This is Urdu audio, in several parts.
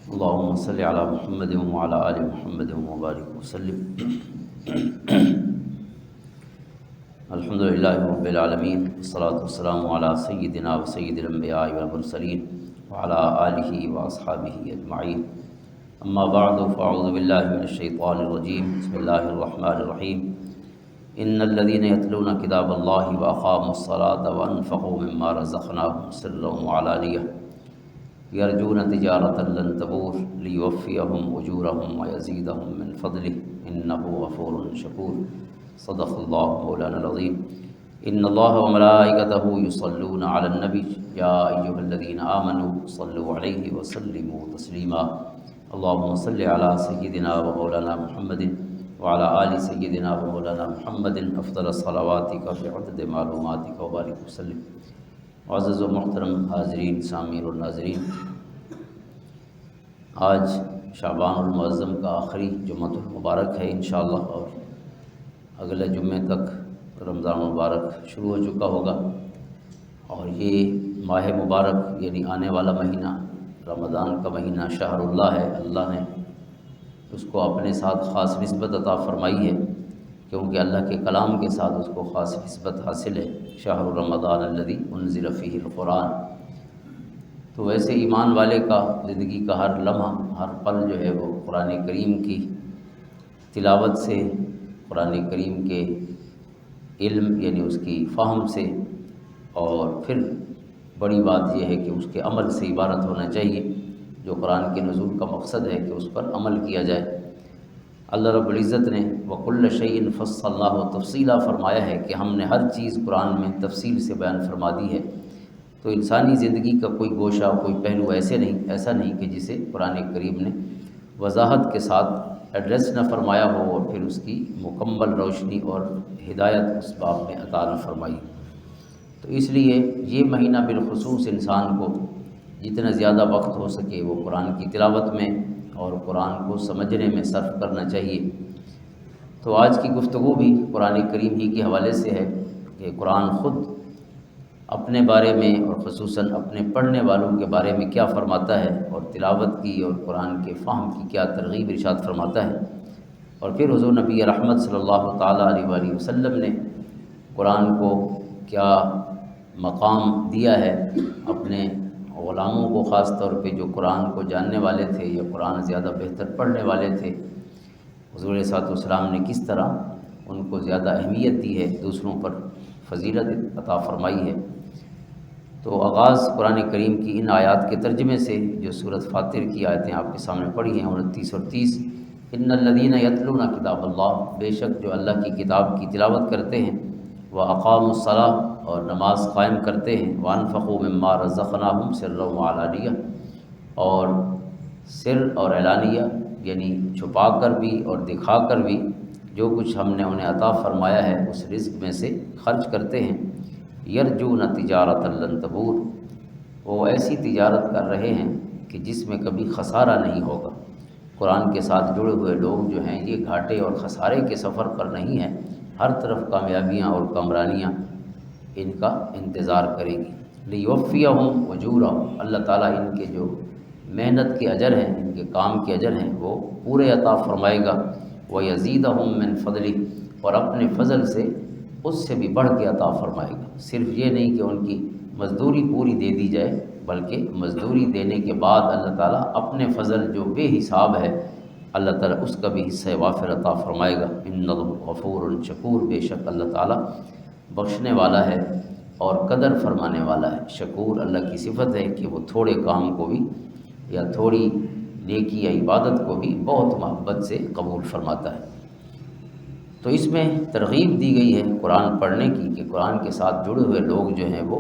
اللهم صل على محمد وعلى آل محمد وبارك وسلم. الحمد للہ رب العالمین والصلاة والسلام على سیدنا و سید الانبیاء والمرسلین وعلى آلہ واصحابہ اجمعین. اما بعد فاعوذ باللہ من الشیطان الرجیم. بسم اللہ الرحمن الرحیم. ان الذین یتلون کتاب اللہ واقاموا الصلاة وانفقوا مما رزقناهم سرا وعلانیہ یرجون تجارۃ لن تبور لیوفیہم اجورہم ویزیدہم من فضلہ انہ غفور شکور. صدق اللہ مولانا العظیم. ان اللہ وملائکتہ یصلون علی النبی یا ایھا الذین آمنوا صلوا علیہ وسلموا تسلیما. اللہم صل علی سیدنا و مولانا محمد وعلی آل سیدنا و مولانا محمد افضل صلواتک بعدد معلوماتک وبارک وسلم. معزز و محترم حاضرین سامعین اور ناظرین، آج شعبان المعظم کا آخری جمعۃ المبارک ہے انشاءاللہ، اور اگلے جمعے تک رمضان المبارک شروع ہو چکا ہوگا. اور یہ ماہ مبارک یعنی آنے والا مہینہ رمضان کا مہینہ شہر اللہ ہے. اللہ نے اس کو اپنے ساتھ خاص نسبت عطا فرمائی ہے، کیونکہ اللہ کے کلام کے ساتھ اس کو خاص نسبت حاصل ہے. شہر رمضان الذی انزل فیہ القرآن. تو ویسے ایمان والے کا زندگی کا ہر لمحہ ہر پل جو ہے وہ قرآن کریم کی تلاوت سے، قرآن کریم کے علم یعنی اس کی فہم سے، اور پھر بڑی بات یہ ہے کہ اس کے عمل سے عبارت ہونا چاہیے. جو قرآن کے نزول کا مقصد ہے کہ اس پر عمل کیا جائے. اللہ رب العزت نے وَكُلَّ شَيْءٍ فَصَّلْنَاهُ تفصیلا فرمایا ہے کہ ہم نے ہر چیز قرآن میں تفصیل سے بیان فرما دی ہے. تو انسانی زندگی کا کوئی گوشہ کوئی پہلو ایسا نہیں کہ جسے قرآن کریم نے وضاحت کے ساتھ ایڈریس نہ فرمایا ہو اور پھر اس کی مکمل روشنی اور ہدایت اس باب میں عطا نہ فرمائی. تو اس لیے یہ مہینہ بالخصوص انسان کو جتنا زیادہ وقت ہو سکے وہ قرآن کی تلاوت میں اور قرآن کو سمجھنے میں صرف کرنا چاہیے. تو آج کی گفتگو بھی قرآن کریم ہی کے حوالے سے ہے کہ قرآن خود اپنے بارے میں اور خصوصاً اپنے پڑھنے والوں کے بارے میں کیا فرماتا ہے، اور تلاوت کی اور قرآن کے فہم کی کیا ترغیب ارشاد فرماتا ہے. اور پھر حضور نبی رحمت صلی اللہ تعالیٰ علیہ وآلہ وسلم نے قرآن کو کیا مقام دیا ہے اپنے غلاموں کو، خاص طور پہ جو قرآن کو جاننے والے تھے یا قرآن زیادہ بہتر پڑھنے والے تھے. حضور صلی اللہ علیہ وسلم نے کس طرح ان کو زیادہ اہمیت دی ہے، دوسروں پر فضیلت عطا فرمائی ہے. تو آغاز قرآن کریم کی ان آیات کے ترجمے سے جو سورۃ فاطر کی آیتیں آپ کے سامنے پڑھی ہیں 29 اور 30. ان الذین یتلون کتاب اللہ، بے شک جو اللہ کی کتاب کی تلاوت کرتے ہیں، واقاموا الصلاۃ اور نماز قائم کرتے ہیں، وانفقوا مما رزقناہم سرا وعلانیہ اور سر اور اعلانیہ یعنی چھپا کر بھی اور دکھا کر بھی جو کچھ ہم نے انہیں عطا فرمایا ہے اس رزق میں سے خرچ کرتے ہیں. یرجون تجارۃ لن تبور، وہ ایسی تجارت کر رہے ہیں کہ جس میں کبھی خسارہ نہیں ہوگا. قرآن کے ساتھ جڑے ہوئے لوگ جو ہیں یہ گھاٹے اور خسارے کے سفر پر نہیں ہیں، ہر طرف کامیابیاں اور کامرانیاں ان کا انتظار کرے گی. لیوفیہم اجورہم، اللہ تعالیٰ ان کے جو محنت کے اجر ہیں، ان کے کام کے اجر ہیں وہ پورے عطا فرمائے گا. ویزیدہم من فضلہ، اور اپنے فضل سے اس سے بھی بڑھ کے عطا فرمائے گا. صرف یہ نہیں کہ ان کی مزدوری پوری دے دی جائے، بلکہ مزدوری دینے کے بعد اللہ تعالیٰ اپنے فضل جو بے حساب ہے اللہ تعالیٰ اس کا بھی حصہ وافر عطا فرمائے گا. ان غفور شکور، بے شک اللہ تعالیٰ بخشنے والا ہے اور قدر فرمانے والا ہے. شکور اللہ کی صفت ہے کہ وہ تھوڑے کام کو بھی یا تھوڑی نیکی یا عبادت کو بھی بہت محبت سے قبول فرماتا ہے. تو اس میں ترغیب دی گئی ہے قرآن پڑھنے کی کہ قرآن کے ساتھ جڑے ہوئے لوگ جو ہیں وہ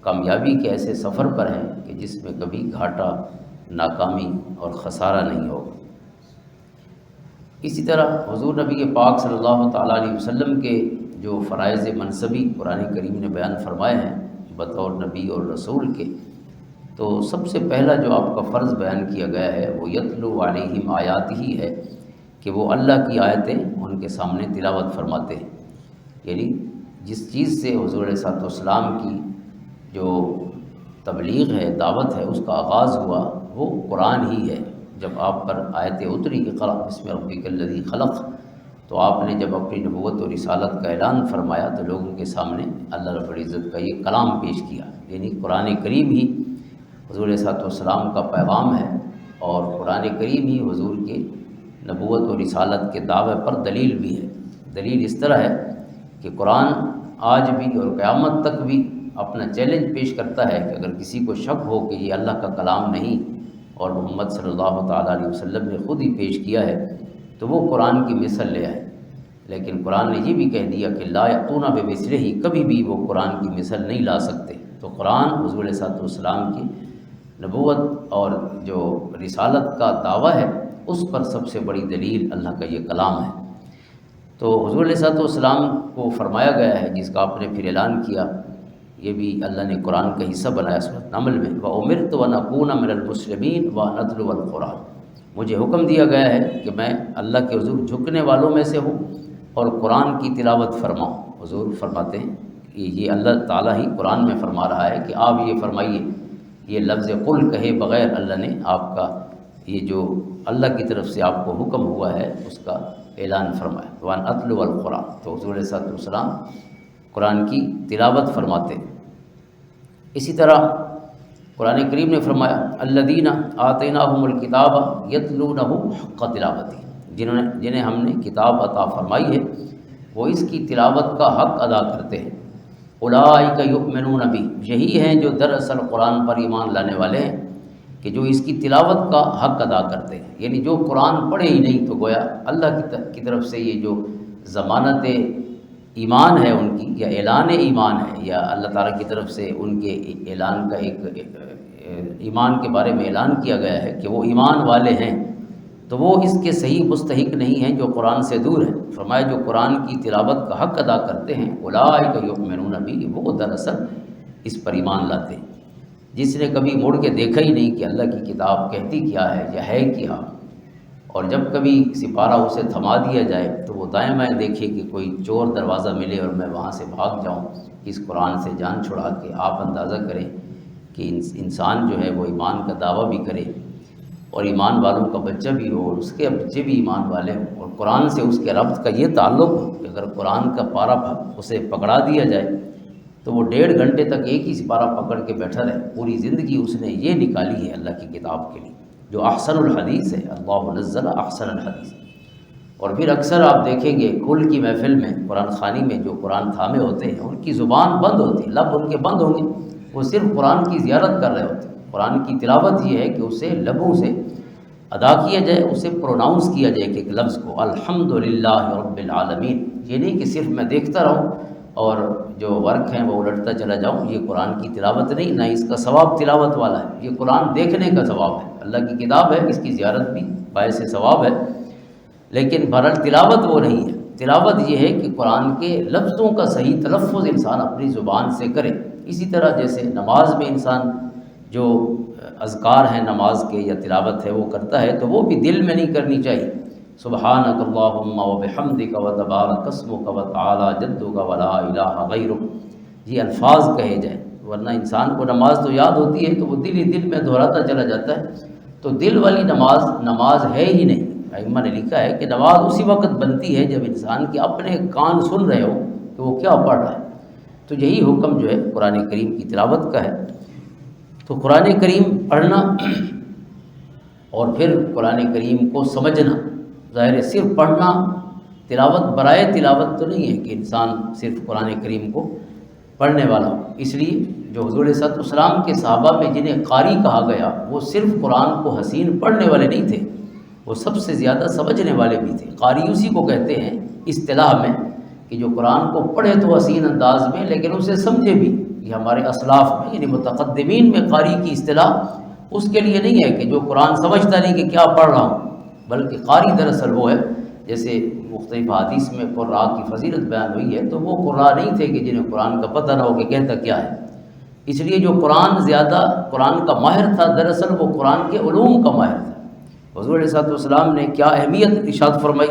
کامیابی کے ایسے سفر پر ہیں کہ جس میں کبھی گھاٹا، ناکامی اور خسارہ نہیں ہوگا. اسی طرح حضور نبی پاک صلی اللہ تعالیٰ علیہ وسلم کے جو فرائض منصبی قرآن کریم نے بیان فرمائے ہیں بطور نبی اور رسول کے، تو سب سے پہلا جو آپ کا فرض بیان کیا گیا ہے وہ یتلو علیہم آیات ہی ہے کہ وہ اللہ کی آیتیں ان کے سامنے تلاوت فرماتے ہیں. یعنی جس چیز سے حضور علیہ الصلوۃ والسلام کی جو تبلیغ ہے، دعوت ہے، اس کا آغاز ہوا وہ قرآن ہی ہے. جب آپ پر آیت اتری اقرأ بسم ربک الذی خلق، تو آپ نے جب اپنی نبوت اور رسالت کا اعلان فرمایا تو لوگوں کے سامنے اللہ رب العزت کا یہ کلام پیش کیا، یعنی قرآن کریم ہی حضور علیہ الصلوۃ والسلام کا پیغام ہے، اور قرآن کریم ہی حضور کے نبوت اور رسالت کے دعوے پر دلیل بھی ہے۔ دلیل اس طرح ہے کہ قرآن آج بھی اور قیامت تک بھی اپنا چیلنج پیش کرتا ہے کہ اگر کسی کو شک ہو کہ یہ اللہ کا کلام نہیں اور محمد صلی اللہ تعالیٰ علیہ وسلم نے خود ہی پیش کیا ہے تو وہ قرآن کی مثل لے آئے، لیکن قرآن نے یہ بھی کہہ دیا کہ لا یأتون بمثلہ، کبھی بھی وہ قرآن کی مثل نہیں لا سکتے۔ تو قرآن حضور علیہ الصلوۃ والسلام کی نبوت اور جو رسالت کا دعویٰ ہے اس پر سب سے بڑی دلیل اللہ کا یہ کلام ہے۔ تو حضور علیہ الصلوۃ والسلام کو فرمایا گیا ہے، جس کا آپ نے پھر اعلان کیا، یہ بھی اللہ نے قرآن کا حصہ بنایا سورۃ نمل میں، وَأُمِرْتُ وَأَنْ أَكُونَ مِنَ الْمُسْلِمِينَ وَأَنْ أَتْلُوَ الْقُرْآنَ، مجھے حکم دیا گیا ہے کہ میں اللہ کے حضور جھکنے والوں میں سے ہوں اور قرآن کی تلاوت فرماؤں۔ حضور فرماتے ہیں کہ یہ اللہ تعالیٰ ہی قرآن میں فرما رہا ہے کہ آپ یہ فرمائیے، یہ لفظ قل کہے بغیر اللہ نے آپ کا یہ جو اللہ کی طرف سے آپ کو حکم ہوا ہے اس کا اعلان فرمایا، وَأَنْ أَتْلُوَ الْقُرْآنَ، تو حضور علیہ الصلوۃ والسلام قرآن کی تلاوت فرماتے ہیں۔ اسی طرح قرآن کریم نے فرمایا الذین آتیناہم الکتاب یتلونہ حق تلاوتہ، جنہیں ہم نے کتاب عطا فرمائی ہے وہ اس کی تلاوت کا حق ادا کرتے ہیں۔ اولئک یؤمنون بہ، یہی ہیں جو دراصل قرآن پر ایمان لانے والے ہیں کہ جو اس کی تلاوت کا حق ادا کرتے ہیں، یعنی جو قرآن پڑھے ہی نہیں تو گویا اللہ کی طرف سے یہ جو ضمانت ایمان ہے ان کی، یا اعلان ایمان ہے، یا اللہ تعالیٰ کی طرف سے ان کے اعلان کا ایک ایمان کے بارے میں اعلان کیا گیا ہے کہ وہ ایمان والے ہیں، تو وہ اس کے صحیح مستحق نہیں ہیں جو قرآن سے دور ہیں۔ فرمایا جو قرآن کی تلاوت کا حق ادا کرتے ہیں اولئک یؤمنون بہ، وہ دراصل اس پر ایمان لاتے ہیں۔ جس نے کبھی مڑ کے دیکھا ہی نہیں کہ اللہ کی کتاب کہتی کیا ہے یا ہے کیا، اور جب کبھی سپارہ اسے تھما دیا جائے تو وہ دائیں بائیں دیکھے کہ کوئی چور دروازہ ملے اور میں وہاں سے بھاگ جاؤں، اس قرآن سے جان چھڑا کے آپ اندازہ کریں کہ انسان جو ہے وہ ایمان کا دعویٰ بھی کرے اور ایمان والوں کا بچہ بھی ہو اور اس کے بچے بھی ایمان والے ہوں، اور قرآن سے اس کے ربط کا یہ تعلق ہو کہ اگر قرآن کا پارہ اسے پکڑا دیا جائے تو وہ 1.5 گھنٹے تک ایک ہی سپارہ پکڑ کے بیٹھا رہے، پوری زندگی اس نے یہ نکالی ہے اللہ کی کتاب کے لیے جو احسن الحدیث ہے، اللہ نزل احسن الحدیث۔ اور پھر اکثر آپ دیکھیں گے کل کی محفل میں قرآن خوانی میں جو قرآن تھامے ہوتے ہیں ان کی زبان بند ہوتی ہے، لب ان کے بند ہوں گے، وہ صرف قرآن کی زیارت کر رہے ہوتے ہیں۔ قرآن کی تلاوت یہ ہے کہ اسے لبوں سے ادا کیا جائے، اسے پروناؤنس کیا جائے کہ ایک لفظ کو الحمدللہ رب العالمین، یہ نہیں کہ صرف میں دیکھتا رہوں اور جو ورق ہیں وہ الٹتا چلا جاؤں، یہ قرآن کی تلاوت نہیں، نہ اس کا ثواب تلاوت والا ہے، یہ قرآن دیکھنے کا ثواب ہے، اللہ کی کتاب ہے، اس کی زیارت بھی باعث ثواب ہے، لیکن بہرحال تلاوت وہ نہیں ہے۔ تلاوت یہ ہے کہ قرآن کے لفظوں کا صحیح تلفظ انسان اپنی زبان سے کرے۔ اسی طرح جیسے نماز میں انسان جو اذکار ہیں نماز کے یا تلاوت ہے وہ کرتا ہے تو وہ بھی دل میں نہیں کرنی چاہیے، سبحانک اللہم وبحمدک وتبارک اسمک وتعالی جدک ولا الہ غیرک، یہ الفاظ کہے جائیں، ورنہ انسان کو نماز تو یاد ہوتی ہے تو وہ دل ہی دل میں دہراتا چلا جاتا ہے، تو دل والی نماز ہے ہی نہیں۔ ائمہ نے لکھا ہے کہ نماز اسی وقت بنتی ہے جب انسان کے اپنے کان سن رہے ہو کہ وہ کیا پڑھ رہا ہے، تو یہی حکم جو ہے قرآن کریم کی تلاوت کا ہے۔ تو قرآن کریم پڑھنا اور پھر قرآن کریم کو سمجھنا، ظاہر ہے صرف پڑھنا تلاوت برائے تلاوت تو نہیں ہے کہ انسان صرف قرآن کریم کو پڑھنے والا ہو، اس لیے جو حضور صلی اللہ علیہ وسلم کے صحابہ میں جنہیں قاری کہا گیا وہ صرف قرآن کو حسین پڑھنے والے نہیں تھے، وہ سب سے زیادہ سمجھنے والے بھی تھے۔ قاری اسی کو کہتے ہیں اصطلاح میں کہ جو قرآن کو پڑھے تو حسین انداز میں لیکن اسے سمجھے بھی، یہ ہمارے اسلاف میں یعنی متقدمین میں قاری کی اصطلاح اس کے لیے نہیں ہے کہ جو قرآن سمجھتا نہیں کہ کیا پڑھ رہا ہوں، بلکہ قاری دراصل وہ ہے، جیسے مختلف حدیث میں قراء کی فضیلت بیان ہوئی ہے تو وہ قراء نہیں تھے کہ جنہیں قرآن کا پتہ نہ ہو کہ کہتا کیا ہے، اس لیے جو قرآن زیادہ قرآن کا ماہر تھا دراصل وہ قرآن کے علوم کا ماہر تھا۔ حضور علیہ السلام نے کیا اہمیت ارشاد فرمائی،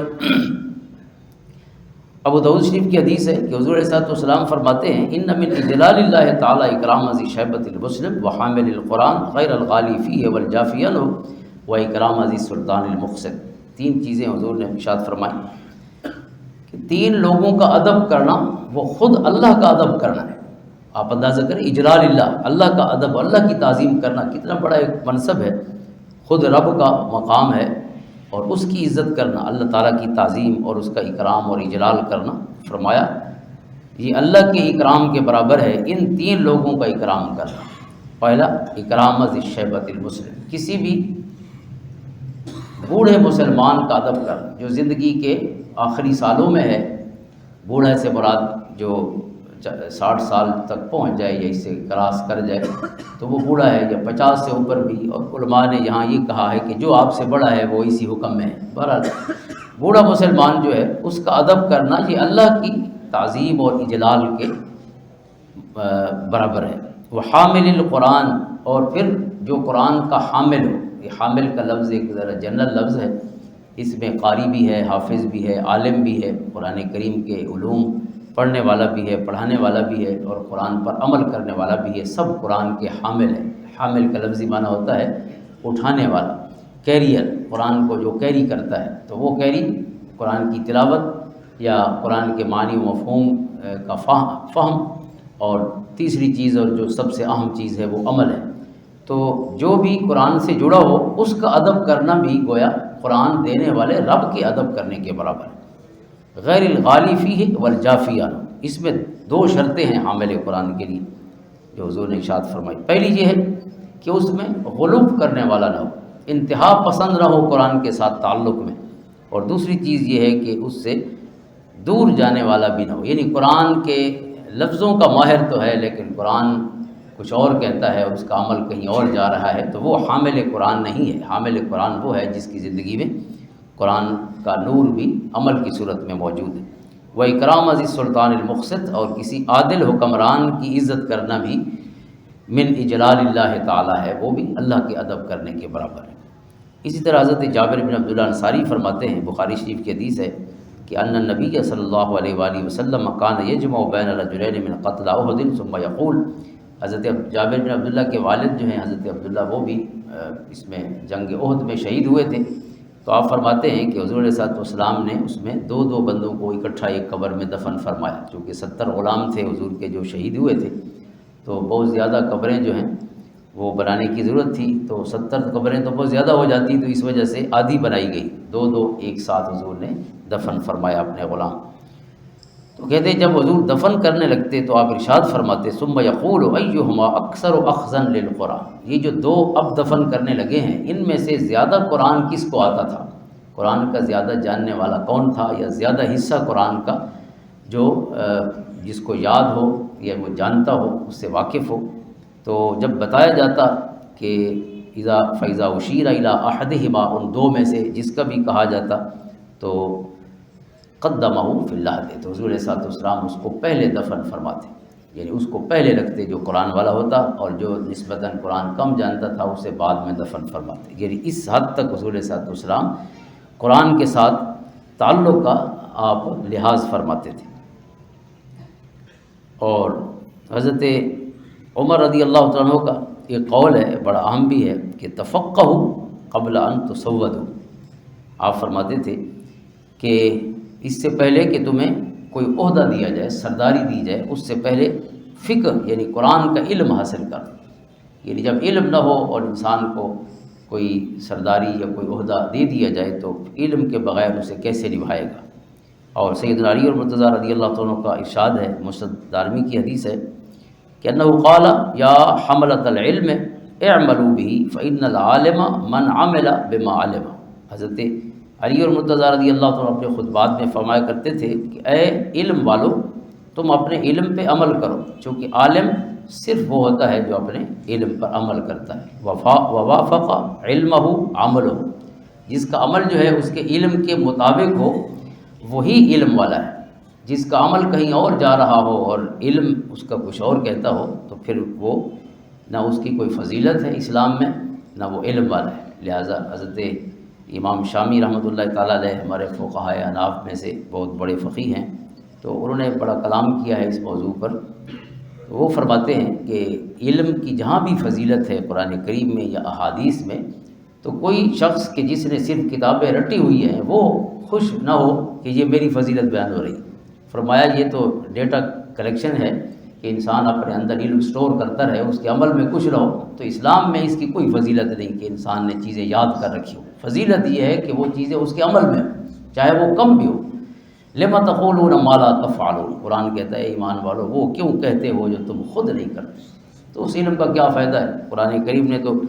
ابو داؤد شریف کی حدیث ہے کہ حضور علیہ السلام فرماتے ہیں ان من اجلال اللہ تعالی اکرام ذی شیبۃ المسلم وحامل القرآن غیر الغالی فیہ والجافی عنہ و اکرام عزیز سلطان المقصد، تین چیزیں حضور نے ارشاد فرمائی کہ تین لوگوں کا ادب کرنا وہ خود اللہ کا ادب کرنا ہے۔ آپ اندازہ کریں، اجلال اللہ، اللہ کا ادب، اللہ کی تعظیم کرنا کتنا بڑا ایک منصب ہے، خود رب کا مقام ہے، اور اس کی عزت کرنا، اللہ تعالیٰ کی تعظیم اور اس کا اکرام اور اجلال کرنا، فرمایا یہ اللہ کے اکرام کے برابر ہے ان تین لوگوں کا اکرام کرنا۔ پہلا، اکرام ذی الشیبۃ المسلم، کسی بھی بوڑھے مسلمان کا ادب کرنا جو زندگی کے آخری سالوں میں ہے۔ بوڑھے سے مراد جو 60 سال تک پہنچ جائے یا اس سے کراس کر جائے تو وہ بوڑھا ہے، یا 50 سے اوپر بھی، اور علماء نے یہاں یہ کہا ہے کہ جو آپ سے بڑا ہے وہ اسی حکم میں ہے۔ بہرحال بوڑھا مسلمان جو ہے اس کا ادب کرنا یہ اللہ کی تعظیم اور اجلال کے برابر ہے۔ وہ حامل القرآن، اور پھر جو قرآن کا حامل ہو، یہ حامل کا لفظ ایک ذرا جنرل لفظ ہے، اس میں قاری بھی ہے، حافظ بھی ہے، عالم بھی ہے، قرآن کریم کے علوم پڑھنے والا بھی ہے، پڑھانے والا بھی ہے، اور قرآن پر عمل کرنے والا بھی ہے، سب قرآن کے حامل ہیں۔ حامل کا لفظی معنی ہوتا ہے اٹھانے والا، کیریئر، قرآن کو جو کیری کرتا ہے، تو وہ کیری قرآن کی تلاوت یا قرآن کے معنی و مفہوم کا فہم، اور تیسری چیز اور جو سب سے اہم چیز ہے وہ عمل ہے۔ تو جو بھی قرآن سے جڑا ہو اس کا ادب کرنا بھی گویا قرآن دینے والے رب کے ادب کرنے کے برابر ہے۔ غیر الغالی فیہ والجافی عنہ، اس میں دو شرطیں ہیں حامل قرآن کے لیے جو حضور نے ارشاد فرمائی۔ پہلی یہ ہے کہ اس میں غلو کرنے والا نہ ہو، انتہا پسند نہ ہو قرآن کے ساتھ تعلق میں، اور دوسری چیز یہ ہے کہ اس سے دور جانے والا بھی نہ ہو، یعنی قرآن کے لفظوں کا ماہر تو ہے لیکن قرآن کچھ اور کہتا ہے اور اس کا عمل کہیں اور جا رہا ہے، تو وہ حامل قرآن نہیں ہے۔ حامل قرآن وہ ہے جس کی زندگی میں قرآن کا نور بھی عمل کی صورت میں موجود ہے۔ وہ اکرام عزیز سلطان المقصد، اور کسی عادل حکمران کی عزت کرنا بھی من اجلال اللہ تعالیٰ ہے، وہ بھی اللہ کے ادب کرنے کے برابر ہے۔ اسی طرح حضرت جابر بن عبداللہ انصاری فرماتے ہیں، بخاری شریف کی حدیث ہے کہ ان النبی صلی اللہ علیہ وآلہ وسلم کان یجمع بین رجلین من قتل احد ثم یقول، حضرت جابر بن عبداللہ کے والد جو ہیں حضرت عبداللہ، وہ بھی اس میں جنگ احد میں شہید ہوئے تھے، تو آپ فرماتے ہیں کہ حضور علیہ السلام نے اس میں دو دو بندوں کو اکٹھا ایک قبر میں دفن فرمایا، چونکہ 70 غلام تھے حضور کے جو شہید ہوئے تھے، تو بہت زیادہ قبریں جو ہیں وہ بنانے کی ضرورت تھی، تو 70 قبریں تو بہت زیادہ ہو جاتی، تو اس وجہ سے آدھی بنائی گئی، دو دو ایک ساتھ حضور نے دفن فرمایا اپنے غلام۔ تو کہتے ہیں جب حضور دفن کرنے لگتے تو آپ ارشاد فرماتے ثم یقول ایہما اکثر اخذا للقرآن، یہ جو دو اب دفن کرنے لگے ہیں ان میں سے زیادہ قرآن کس کو آتا تھا، قرآن کا زیادہ جاننے والا کون تھا، یا زیادہ حصہ قرآن کا جو جس کو یاد ہو یا وہ جانتا ہو، اس سے واقف ہو۔ تو جب بتایا جاتا کہ اذا فیضا اشیر الی احدہما، ان دو میں سے جس کا بھی کہا جاتا تو قدمہ فی اللہ دے، تو حضور علیہ السلام اس کو پہلے دفن فرماتے، یعنی اس کو پہلے رکھتے جو قرآن والا ہوتا، اور جو نسبتاً قرآن کم جانتا تھا اسے بعد میں دفن فرماتے، یعنی اس حد تک حضور علیہ السلام قرآن کے ساتھ تعلق کا آپ لحاظ فرماتے تھے۔ اور حضرت عمر رضی اللہ تعالیٰ عنہ کا ایک قول ہے، بڑا اہم بھی ہے، کہ تفقہوا قبل ان تسودوا، آپ فرماتے تھے کہ اس سے پہلے کہ تمہیں کوئی عہدہ دیا جائے، سرداری دی جائے، اس سے پہلے فقہ یعنی قرآن کا علم حاصل کر، یعنی جب علم نہ ہو اور انسان کو کوئی سرداری یا کوئی عہدہ دے دیا جائے تو علم کے بغیر اسے کیسے نبھائے گا۔ اور سیدنا علی المرتضیٰ رضی اللہ تعالیٰ عنہ کا ارشاد ہے، مسند دارمی کی حدیث ہے کہ انہ قال یا حملۃ العلم اعملوا به فإن العالم من عمل بما علم، حضرت علی المرتضیٰ رضی اللہ تعالیٰ اپنے خطبات میں فرمایا کرتے تھے کہ اے علم والو تم اپنے علم پہ عمل کرو، چونکہ عالم صرف وہ ہوتا ہے جو اپنے علم پر عمل کرتا ہے۔ ووافق علمہ عملہ، جس کا عمل جو ہے اس کے علم کے مطابق ہو وہی علم والا ہے، جس کا عمل کہیں اور جا رہا ہو اور علم اس کا کچھ اور کہتا ہو تو پھر وہ نہ اس کی کوئی فضیلت ہے اسلام میں، نہ وہ علم والا ہے۔ لہٰذا حضرت امام شامی رحمۃ اللہ تعالیٰ علیہ ہمارے فقہائے احناف میں سے بہت بڑے فقیہ ہیں، تو انہوں نے بڑا کلام کیا ہے اس موضوع پر۔ وہ فرماتے ہیں کہ علم کی جہاں بھی فضیلت ہے قرآن کریم میں یا احادیث میں، تو کوئی شخص کہ جس نے صرف کتابیں رٹی ہوئی ہیں وہ خوش نہ ہو کہ یہ میری فضیلت بیان ہو رہی. فرمایا یہ تو ڈیٹا کلیکشن ہے کہ انسان اپنے اندر علم سٹور کرتا رہے، اس کے عمل میں کچھ نہ ہو. تو اسلام میں اس کی کوئی فضیلت نہیں کہ انسان نے چیزیں یاد کر رکھی ہو. فضیلت یہ ہے کہ وہ چیزیں اس کے عمل میں ہوں، چاہے وہ کم بھی ہو. لما تقولون ما لا تفعلون، قرآن کہتا ہے ایمان والو وہ کیوں کہتے ہو جو تم خود نہیں کرتے. تو اس علم کا کیا فائدہ ہے؟ قرآن کریم نے تو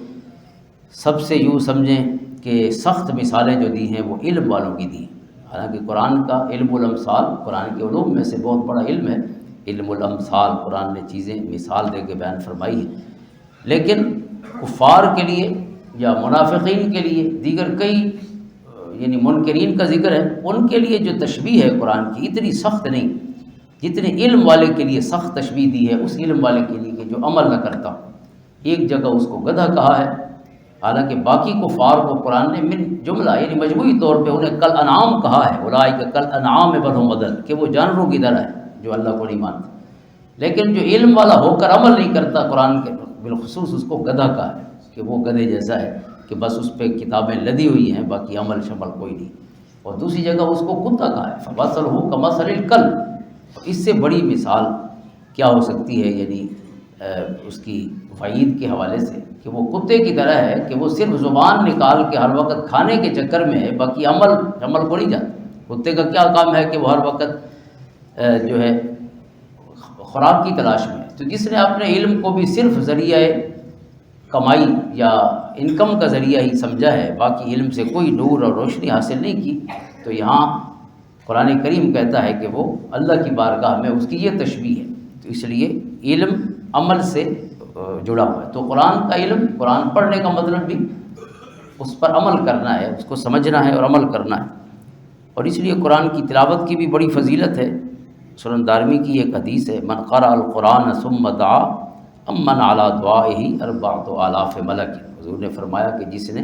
سب سے یوں سمجھیں کہ سخت مثالیں جو دی ہیں وہ علم والوں کی دی. حالانکہ قرآن کا علم الامثال قرآن کے علوم میں سے بہت بڑا علم ہے. علم الامثال قرآن نے چیزیں مثال دے کے بیان فرمائی ہیں. لیکن کفار کے لیے یا منافقین کے لیے دیگر کئی یعنی منکرین کا ذکر ہے، ان کے لیے جو تشبیہ ہے قرآن کی اتنی سخت نہیں جتنے علم والے کے لیے سخت تشبیہ دی ہے اس علم والے کے لیے کہ جو عمل نہ کرتا. ایک جگہ اس کو گدھا کہا ہے، حالانکہ باقی کفار کو قرآن نے من جملہ یعنی مجموعی طور پہ انہیں کل انعام کہا ہے. اولئک کل انعام بل هم اضل، کہ وہ جانوروں کی طرح ہے جو اللہ کو نہیں مانتے. لیکن جو علم والا ہو کر عمل نہیں کرتا، قرآن کے بالخصوص اس کو گدھا کہا ہے کہ وہ گدھے جیسا ہے کہ بس اس پہ کتابیں لدی ہوئی ہیں، باقی عمل شمل کوئی نہیں. اور دوسری جگہ اس کو کتا کہا ہے فمثلہ کمثل الکلب. اس سے بڑی مثال کیا ہو سکتی ہے یعنی اس کی وعید کے حوالے سے کہ وہ کتے کی طرح ہے کہ وہ صرف زبان نکال کے ہر وقت کھانے کے چکر میں ہے، باقی عمل کو نہیں جاتا. کتے کا کیا کام ہے کہ وہ ہر وقت جو ہے خوراک کی تلاش میں ہے. تو جس نے اپنے علم کو بھی صرف ذریعہ کمائی یا انکم کا ذریعہ ہی سمجھا ہے، باقی علم سے کوئی نور اور روشنی حاصل نہیں کی، تو یہاں قرآن کریم کہتا ہے کہ وہ اللہ کی بارگاہ میں اس کی یہ تشبیہ ہے. تو اس لیے علم عمل سے جڑا ہوا ہے. تو قرآن کا علم، قرآن پڑھنے کا مطلب بھی اس پر عمل کرنا ہے، اس کو سمجھنا ہے اور عمل کرنا ہے. اور اس لیے قرآن کی تلاوت کی بھی بڑی فضیلت ہے. سنن دارمی کی ایک حدیث ہے من قرأ القرآن ثم دعا امن علی دعائہ اربعۃ آلاف ملک. حضور نے فرمایا کہ جس نے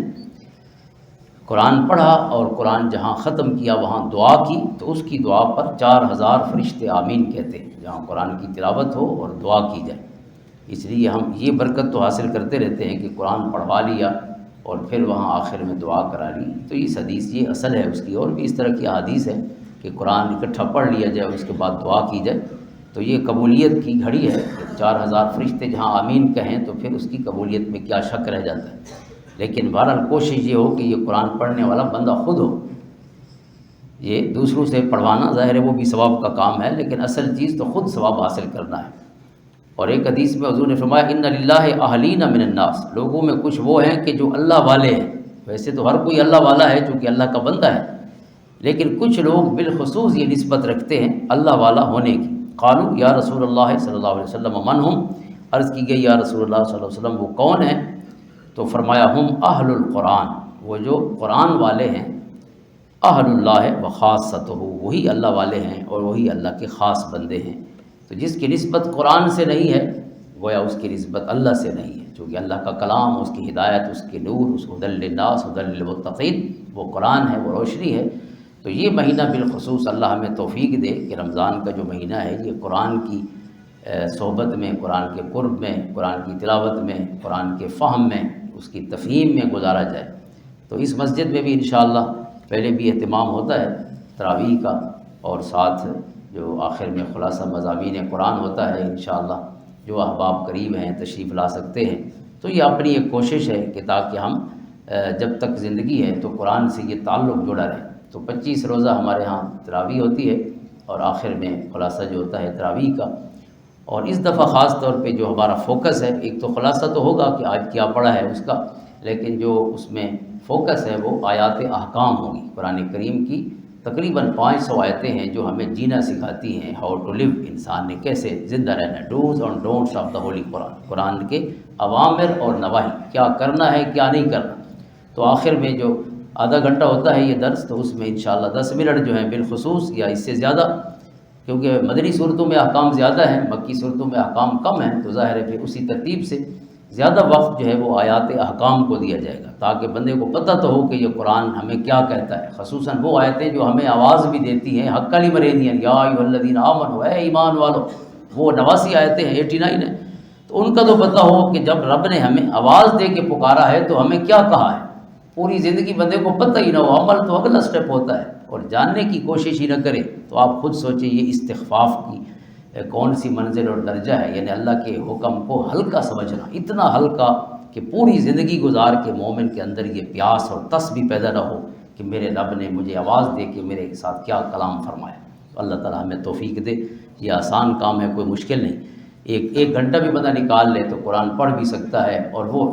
قرآن پڑھا اور قرآن جہاں ختم کیا وہاں دعا کی تو اس کی دعا پر 4000 فرشتے آمین کہتے ہیں. جہاں قرآن کی تلاوت ہو اور دعا کی جائے. اس لیے ہم یہ برکت تو حاصل کرتے رہتے ہیں کہ قرآن پڑھوا لیا اور پھر وہاں آخر میں دعا کرا لی. تو اس حدیث یہ اصل ہے اس کی. اور بھی اس طرح کی حدیث ہے کہ قرآن اکٹھا پڑھ لیا جائے اور اس کے بعد دعا کی جائے. تو یہ قبولیت کی گھڑی ہے. 4000 فرشتے جہاں آمین کہیں تو پھر اس کی قبولیت میں کیا شک رہ جاتا ہے. لیکن بہرحال کوشش یہ ہو کہ یہ قرآن پڑھنے والا بندہ خود ہو. یہ دوسروں سے پڑھوانا ظاہر ہے وہ بھی ثواب کا کام ہے، لیکن اصل چیز تو خود ثواب حاصل کرنا ہے. اور ایک حدیث میں حضور نے فرمایا ان للہ اہلین من الناس، لوگوں میں کچھ وہ ہیں کہ جو اللہ والے ہیں. ویسے تو ہر کوئی اللہ والا ہے چونکہ اللہ کا بندہ ہے، لیکن کچھ لوگ بالخصوص یہ نسبت رکھتے ہیں اللہ والا ہونے کی. قالوا یا رسول اللہ صلی اللہ علیہ وسلم من ہم، عرض کی گئی یا رسول اللہ صلی اللہ علیہ وسلم وہ کون ہیں؟ تو فرمایا ہم اہل القرآن، وہ جو قرآن والے ہیں. اہل اللہ و خاصتہ، وہی اللہ والے ہیں اور وہی اللہ کے خاص بندے ہیں. تو جس کی نسبت قرآن سے نہیں ہے گویا اس کی نسبت اللہ سے نہیں ہے، چونکہ اللہ کا کلام، اس کی ہدایت، اس کے نور، اس ہدی للناس ہدی للمتقین وہ قرآن ہے، وہ روشنی ہے. تو یہ مہینہ بالخصوص اللہ ہمیں توفیق دے کہ رمضان کا جو مہینہ ہے یہ قرآن کی صحبت میں، قرآن کے قرب میں، قرآن کی تلاوت میں، قرآن کے فہم میں، اس کی تفہیم میں گزارا جائے. تو اس مسجد میں بھی انشاءاللہ پہلے بھی اہتمام ہوتا ہے تراویح کا، اور ساتھ جو آخر میں خلاصہ مضامین قرآن ہوتا ہے. انشاءاللہ جو احباب قریب ہیں تشریف لا سکتے ہیں. تو یہ اپنی ایک کوشش ہے کہ تاکہ ہم جب تک زندگی ہے تو قرآن سے یہ تعلق جڑا رہے. تو 25 روزہ ہمارے ہاں تراویح ہوتی ہے اور آخر میں خلاصہ جو ہوتا ہے تراویح کا. اور اس دفعہ خاص طور پہ جو ہمارا فوکس ہے، ایک تو خلاصہ تو ہوگا کہ آج کیا پڑھا ہے اس کا، لیکن جو اس میں فوکس ہے وہ آیات احکام ہوگی. قرآن کریم کی تقریباً 500 آیتیں ہیں جو ہمیں جینا سکھاتی ہیں، ہاؤ ٹو لیو، انسان نے کیسے زندہ رہنا ہے. ڈوز اور ڈونٹس آف دا ہولی قرآن، قرآن کے اوامر اور نواہی، کیا کرنا ہے کیا نہیں کرنا. تو آخر میں جو آدھا گھنٹہ ہوتا ہے یہ درس، تو اس میں انشاءاللہ 10 منٹ جو ہیں بالخصوص یا اس سے زیادہ، کیونکہ مدنی صورتوں میں احکام زیادہ ہیں، مکی صورتوں میں احکام کم ہیں، تو ظاہر ہے پھر اسی ترتیب سے زیادہ وقت جو ہے وہ آیات احکام کو دیا جائے گا تاکہ بندے کو پتہ تو ہو کہ یہ قرآن ہمیں کیا کہتا ہے. خصوصاً وہ آیتیں جو ہمیں آواز بھی دیتی ہیں، حق علی مرینین یا ایھا الذین آمنوا، اے ایمان والو، وہ 89 آیتیں ہیں، 89 ہیں. تو ان کا تو پتہ ہو کہ جب رب نے ہمیں آواز دے کے پکارا ہے تو ہمیں کیا کہا ہے. پوری زندگی بندے کو پتہ ہی نہ ہو، عمل تو اگلا سٹیپ ہوتا ہے، اور جاننے کی کوشش ہی نہ کرے، تو آپ خود سوچیں یہ استخفاف کی کون سی منزل اور درجہ ہے، یعنی اللہ کے حکم کو ہلکا سمجھنا، اتنا ہلکا کہ پوری زندگی گزار کے مومن کے اندر یہ پیاس اور تس بھی پیدا نہ ہو کہ میرے رب نے مجھے آواز دے کے میرے ساتھ کیا کلام فرمایا۔ اللہ تعالیٰ ہمیں توفیق دے۔ یہ آسان کام ہے، کوئی مشکل نہیں، ایک گھنٹہ بھی بندہ نکال لے تو قرآن پڑھ بھی سکتا ہے، اور وہ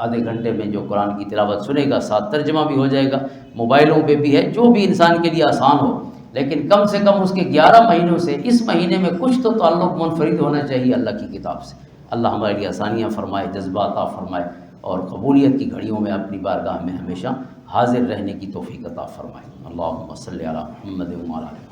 آدھے گھنٹے میں جو قرآن کی تلاوت سنے گا ساتھ ترجمہ بھی ہو جائے گا، موبائلوں پہ بھی ہے، جو بھی انسان کے لیے آسان ہو، لیکن کم سے کم اس کے 11 مہینوں سے اس مہینے میں کچھ تو تعلق منفرد ہونا چاہیے اللہ کی کتاب سے۔ اللہ ہمارے لیے آسانیاں فرمائے، جذبات عطا فرمائے، اور قبولیت کی گھڑیوں میں اپنی بارگاہ میں ہمیشہ حاضر رہنے کی توفیق عطا فرمائے۔ اللہم صلی علی محمد و علی